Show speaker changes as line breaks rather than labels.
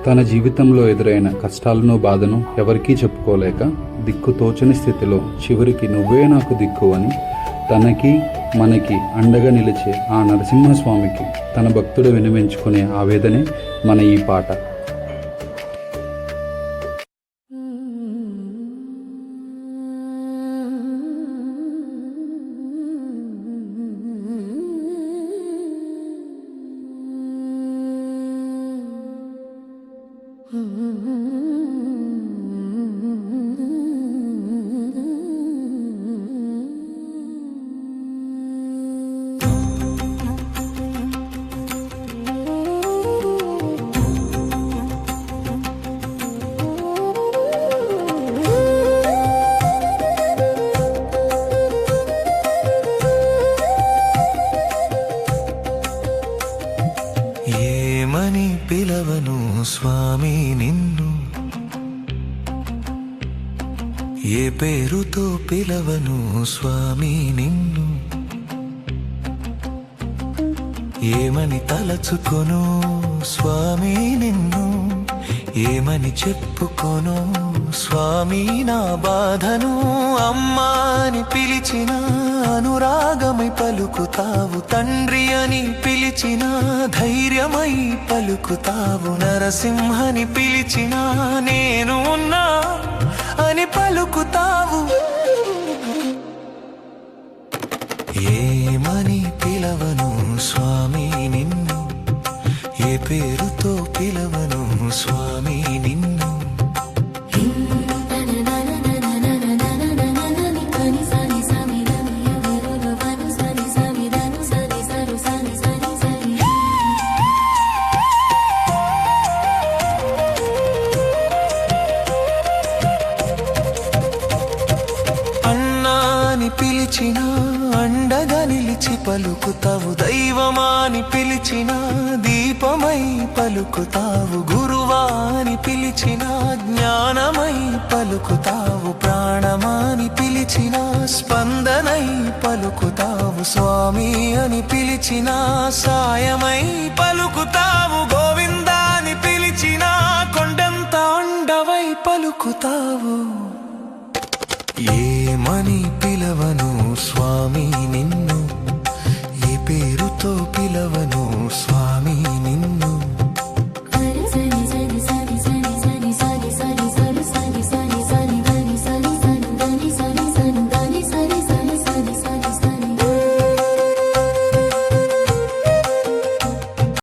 తన జీవితంలో ఎదురైన కష్టాలను బాధను ఎవరికీ చెప్పుకోలేక దిక్కు తోచని స్థితిలో చివరికి నువ్వే నాకు దిక్కు అని తనకి మనకి అండగా నిలిచే ఆ నరసింహస్వామికి తన భక్తుడు వినిపించుకునే ఆవేదనే మన ఈ పాట.
ఏమని పిలవను స్వామి నిన్ను, ఏ పేరుతో పిలవను స్వామి నిన్ను, ఏమని తలచుకొను స్వామి నిన్ను, ఏమని చెప్పుకొను స్వామి నా బాధను. అమ్మా అని పిలిచిన అనురాగమై పలుకుతావు, తండ్రి అని పిలిచిన ధైర్యమై పలుకుతావు, నరసింహని పిలిచిన నేను ఉన్నా అని పలుకుతావు. ఏమని పిలవను స్వామి నిన్ను, ఏ పేరుతో పిలవను స్వామి నిన్ను. అన్నాని పిలిచిన అండగా నిలిచి పలుకుతావు, దైవమాని పిలిచిన దీపమై పలుకుతావు, గురువాని పిలిచిన జ్ఞానమై పలుకుతావు, ప్రాణమాని పిలిచిన స్పందనై పలుకుతావు, స్వామి అని పిలిచిన సాయమై పలుకుతావు, గోవిందాని పిలిచిన కొండంత అండవై పలుకుతావు. ఏమని పిలవను స్వామి నిన్ను, ఏ పేరుతో పిలవను